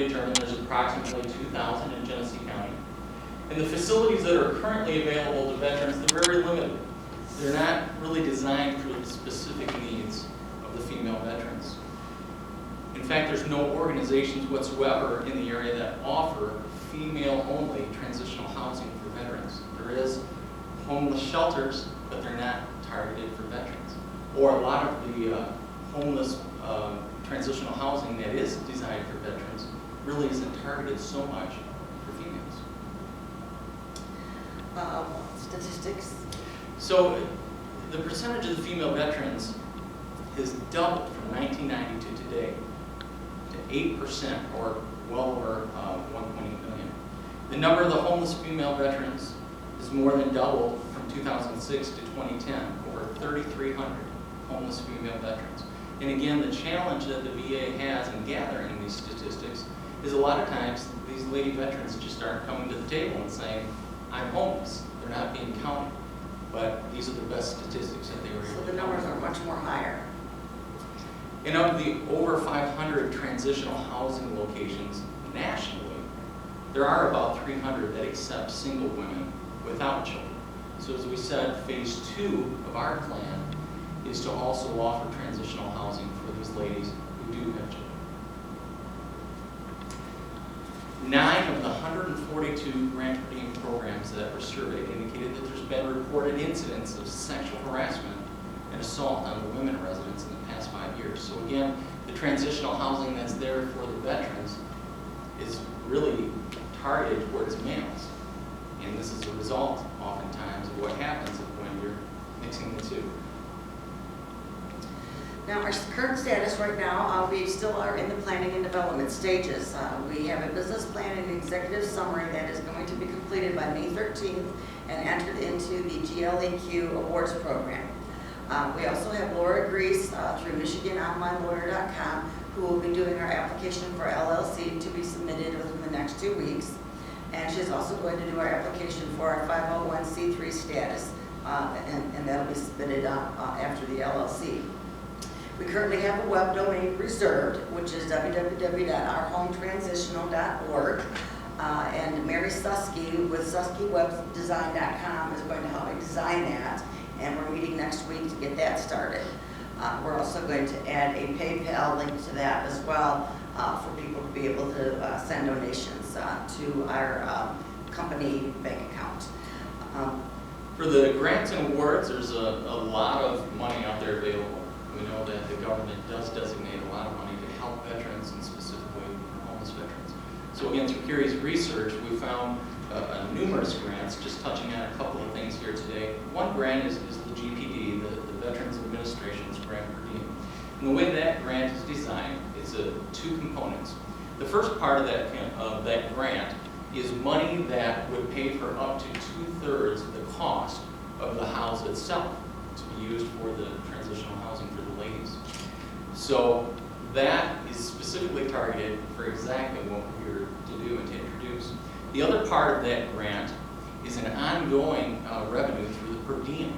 determined there's approximately 2,000 in Genesee County. And the facilities that are currently available to veterans, they're very limited. They're not really designed for the specific needs of the female veterans. In fact, there's no organizations whatsoever in the area that offer female-only transitional housing for veterans. There is homeless shelters, but they're not targeted for veterans. Or a lot of the homeless transitional housing that is designed for veterans really isn't targeted so much for females. Statistics? So the percentage of the female veterans has doubled from 1990 to today to 8%, or well over 1.8 million. The number of the homeless female veterans is more than doubled from 2006 to 2010, over 3,300 homeless female veterans. And again, the challenge that the VA has in gathering these statistics is a lot of times these lady veterans just aren't coming to the table and saying, I'm homeless. They're not being counted. But these are the best statistics that they were able to. So the numbers are much more higher. And of the over 500 transitional housing locations nationally, there are about 300 that accept single women without children. So as we said, phase 2 of our plan is to also offer transitional housing for these ladies who do have children. 9 of the 142 grant per diem programs that were surveyed indicated that there's been reported incidents of sexual harassment and assault on the women residents in the past 5 years. So again, the transitional housing that's there for the veterans is really targeted towards males. And this is a result, oftentimes, of what happens when you're mixing the two. Now, our current status right now, we still are in the planning and development stages. We have a business plan and executive summary that is going to be completed by May 13th and entered into the GLEQ awards program. We also have Laura Grease through MichiganOnlineLawyer.com, who will be doing our application for LLC to be submitted within the next 2 weeks. And she's also going to do our application for our 501c3 status, and that'll be submitted after the LLC. We currently have a web domain reserved, which is www.ourhometransitional.org. And Mary Susky with SuskyWebDesign.com is going to help me design that. And we're meeting next week to get that started. We're also going to add a PayPal link to that as well for people to be able to send donations to our company bank account. For the grants and awards, there's a lot of money out there available. We know that the government does designate a lot of money to help veterans, and specifically homeless veterans. So again, through Carrie's research, we found numerous grants, just touching on a couple of things here today. One grant is the GPD, the Veterans Administration's grant per diem. And the way that grant is designed is 2 components. The first part of that grant is money that would pay for up to 2/3 of the cost of the house itself to be used for the transitional housing for the ladies. So that is specifically targeted for exactly what we're here to do and to introduce. The other part of that grant is an ongoing revenue through the per diem.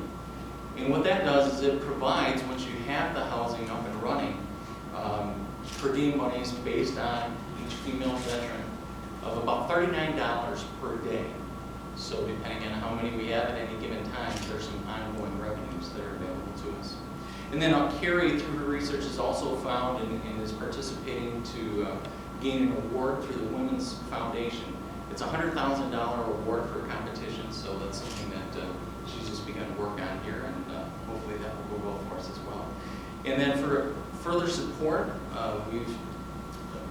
And what that does is it provides, once you have the housing up and running, per diem monies based on each female veteran of about $39 per day. So depending on how many we have at any given time, there's some ongoing revenues that are available to us. And then Carrie, through her research, has also found and is participating to gain an award through the Women's Foundation. It's a $100,000 award for a competition, so that's something that she's just begun to work on here, and hopefully that will go well for us as well. And then for further support, we've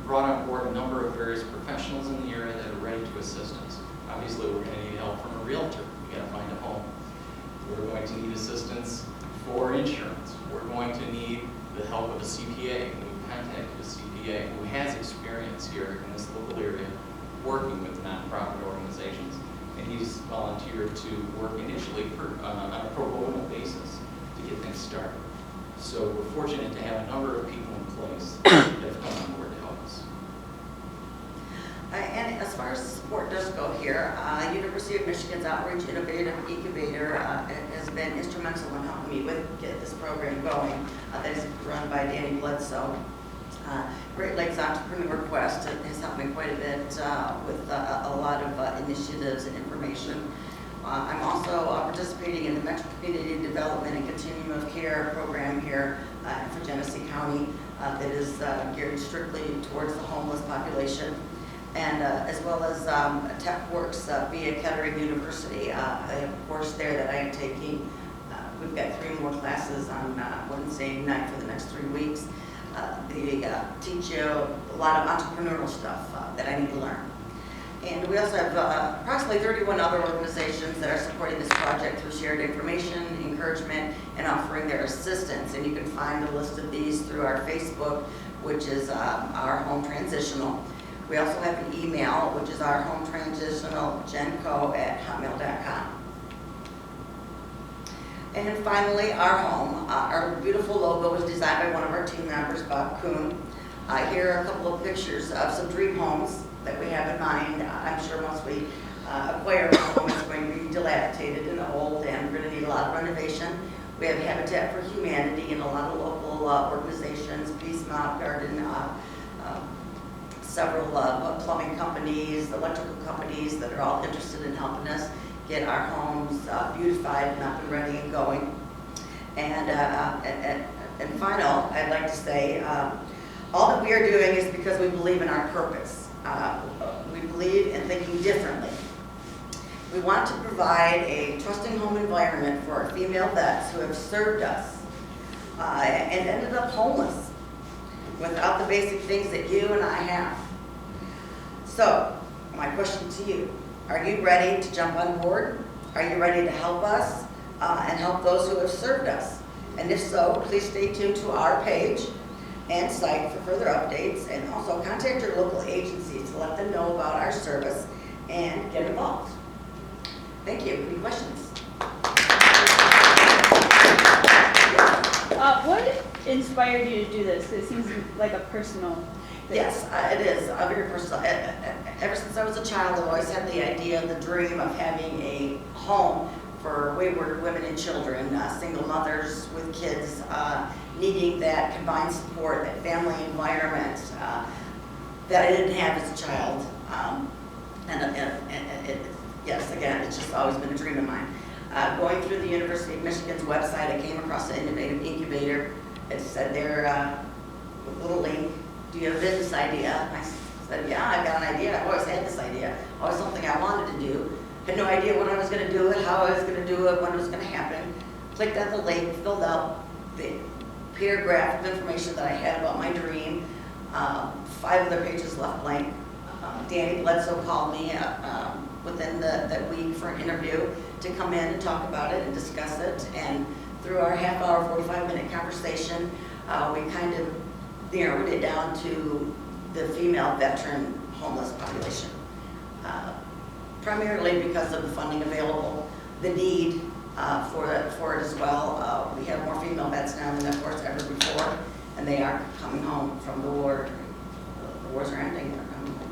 brought on board a number of various professionals in the area that are ready to assist us. Obviously, we're going to need help from a realtor. We've got to find a home. We're going to need assistance for insurance. We're going to need the help of a CPA. We've contacted a CPA who has experience here in this local area working with nonprofit organizations. And he's volunteered to work initially on a pro bono basis to get things started. So we're fortunate to have a number of people in place that have come on board to help us. And as far as the support does go here, University of Michigan's Outreach Innovative Incubator has been instrumental in helping me get this program going. That is run by Danny Bledsoe. Great Lakes Entrepreneur Quest has helped me quite a bit with a lot of initiatives and information. I'm also participating in the Metro Community Development and Continuum of Care program here for Genesee County that is geared strictly towards the homeless population. And as well as TechWorks via Kettering University. I have a course there that I am taking. We've got 3 more classes on Wednesday night for the next 3 weeks. They teach you a lot of entrepreneurial stuff that I need to learn. And we also have approximately 31 other organizations that are supporting this project through shared information, encouragement, and offering their assistance. And you can find a list of these through our Facebook, which is Our Home Transitional. We also have an email, which is Our Home Transitional genco@hotmail.com. And finally, Our Home. Our beautiful logo was designed by one of our team members, Bob Kuhn. Here are a couple of pictures of some dream homes that we have in mind. I'm sure once we acquire a home, it's going to be dilapidated and old, and we're going to need a lot of renovation. We have Habitat for Humanity and a lot of local organizations, Peace Mount Garden, several plumbing companies, electrical companies that are all interested in helping us get our homes beautified and up and ready and going. And final, I'd like to say, all that we are doing is because we believe in our purpose. We believe in thinking differently. We want to provide a trusting home environment for our female vets who have served us and ended up homeless without the basic things that you and I have. So, my question to you, are you ready to jump on board? Are you ready to help us and help those who have served us? And if so, please stay tuned to our page and site for further updates, and also contact your local agencies to let them know about our service and get involved. Thank you. Any questions? What inspired you to do this? It seems like a personal thing. Yes, it is very personal. Ever since I was a child, I've always had the idea, the dream of having a home for wayward women and children, single mothers with kids, needing that combined support, that family environment that I didn't have as a child. Yes, again, it's just always been a dream of mine. Going through the University of Michigan's website, I came across an innovative incubator. It said there, a little link, do you have a business idea? And I said, yeah, I've got an idea. I've always had this idea. Always something I wanted to do. Had no idea when I was going to do it, how I was going to do it, when it was going to happen. Clicked on the link, filled out the paragraph of information that I had about my dream. 5 other pages left blank. Danny Bledsoe called me within that week for an interview to come in and talk about it and discuss it. And through our half-hour, 45-minute conversation, we kind of narrowed it down to the female veteran homeless population. Primarily because of the funding available, the need for it as well. We have more female vets now than, of course, ever before, and they are coming home from the war. The wars are ending, they're coming home.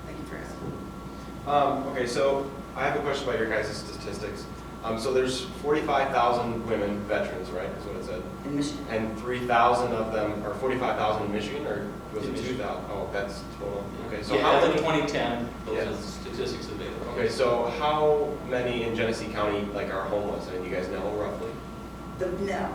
Thank you for asking. Okay, so I have a question about your guys' statistics. So there's 45,000 women veterans, right, is what it said? In Michigan. And 3,000 of them, or 45,000 in Michigan, or was In it Michigan. 2,000? Oh, that's total. Okay, so Yeah, how as of many? 2010, those Yeah. are the statistics available. Okay, so how many in Genesee County like are homeless? I mean, you guys know roughly? No,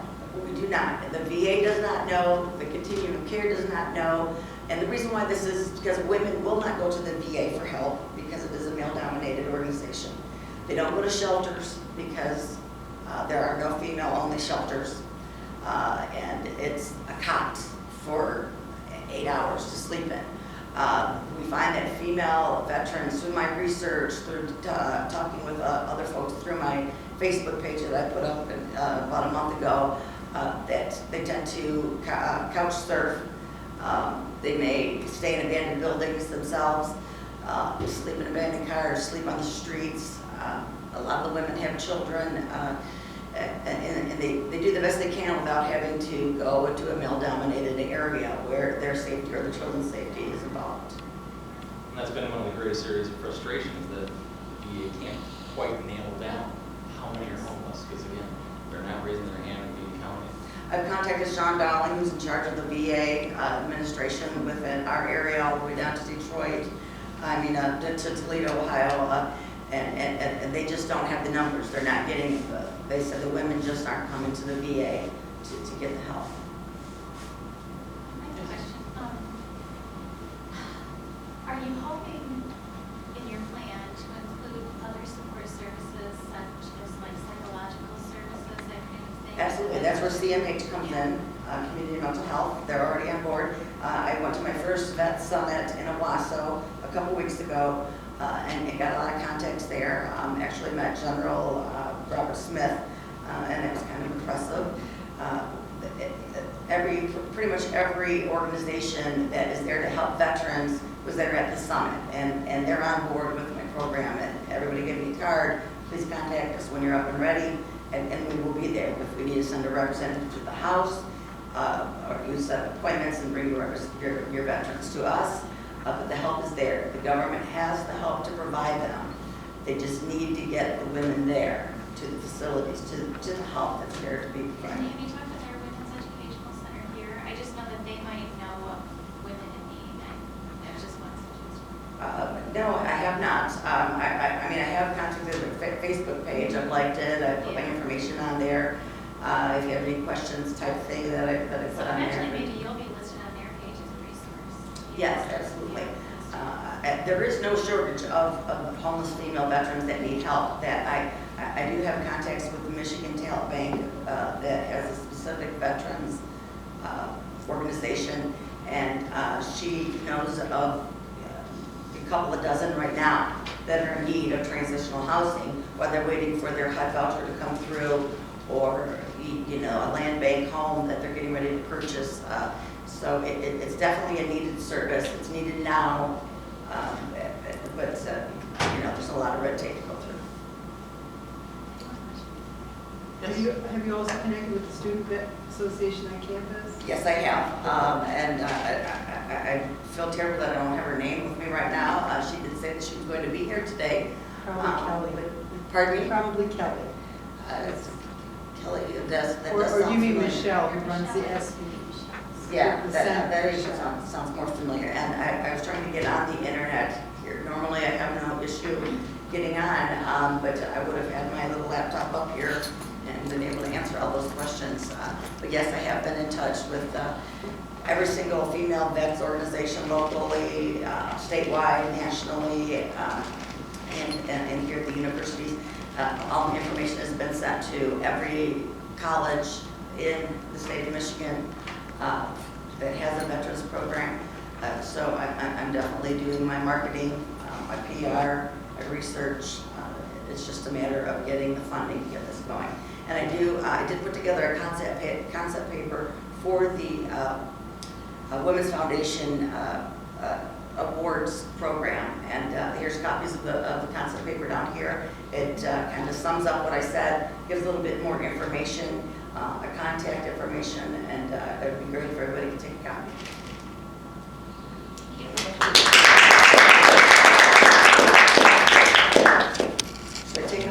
we do not. The VA does not know, the Continuum of Care does not know. And the reason why this is because women will not go to the VA for help because it is a male-dominated organization. They don't go to shelters because there are no female-only shelters. And it's a cot for 8 hours to sleep in. We find that female veterans, through my research, through talking with other folks, through my Facebook page that I put up about a month ago, that they tend to couch surf. They may stay in abandoned buildings themselves, sleep in abandoned cars, sleep on the streets. A lot of the women have children, and they do the best they can without having to go into a male-dominated area where their safety or their children's safety is involved. And that's been one of the greatest areas of frustration, is that the VA can't quite nail down how many are homeless, because again, they're not raising their hand and being counted. I've contacted Sean Dowling, who's in charge of the VA administration within our area, all the way down to Detroit, to Toledo, Ohio, and they just don't have the numbers. They're not getting, they said the women just aren't coming to the VA to get the help. I have a question. Are you hoping in your plan to include other support services such as like psychological services, that kind of thing? Absolutely, that's where CMH comes in, Community Mental Health. They're already on board. I went to my first vet summit in Owasso a couple weeks ago, and got a lot of contacts there. Actually met General Robert Smith, and it was kind of impressive. Pretty much every organization that is there to help veterans was there at the summit, and they're on board with my program. And everybody gave me a card. Please contact us when you're up and ready, and we will be there. If we need to send a representative to the house, or you set appointments and bring your veterans to us, but the help is there. The government has the help to provide them. They just need to get the women there to the facilities, to the help that's there to be provided. Have you talked with our Women's Educational Center here? I just know that they might know of women in need. That was just one suggestion. No, I have not. I have contacted the Facebook page. I've liked it. I put my information on there. If you have any questions, type of thing that I put So on there. eventually maybe you'll be listed on their page as a resource. Yes, absolutely. There is no shortage of homeless female veterans that need help. That I do have contacts with the Michigan Talent Bank that has a specific veterans organization, and she knows of a couple of dozen right now that are in need of transitional housing, while they're waiting for their HUD voucher to come through, or a land bank home that they're getting ready to purchase. So it's definitely a needed service. It's needed now, but there's a lot of red tape to go through. Have you also connected with the Student Vet Association on campus? Yes, I have, and I feel terrible that I don't have her name with me right now. She did say that she was going to be here today. Probably Kelly. Pardon me? Probably Kelly. Kelly does. Or you mean familiar. Michelle, who runs the SB? Yeah, The that center. even sounds more familiar. And I was trying to get on the internet here. Normally I have no issue getting on, but I would have had my little laptop up here and been able to answer all those questions. But yes, I have been in touch with every single female vets organization locally, statewide, nationally, and here at the universities. All the information has been sent to every college in the state of Michigan that has a veterans program. So I'm definitely doing my marketing, my PR, my research. It's just a matter of getting the funding to get this going. And I did put together a concept paper for the Women's Foundation awards program, and here's copies of the concept paper down here. It kind of sums up what I said, gives a little bit more information, contact information, and I'd be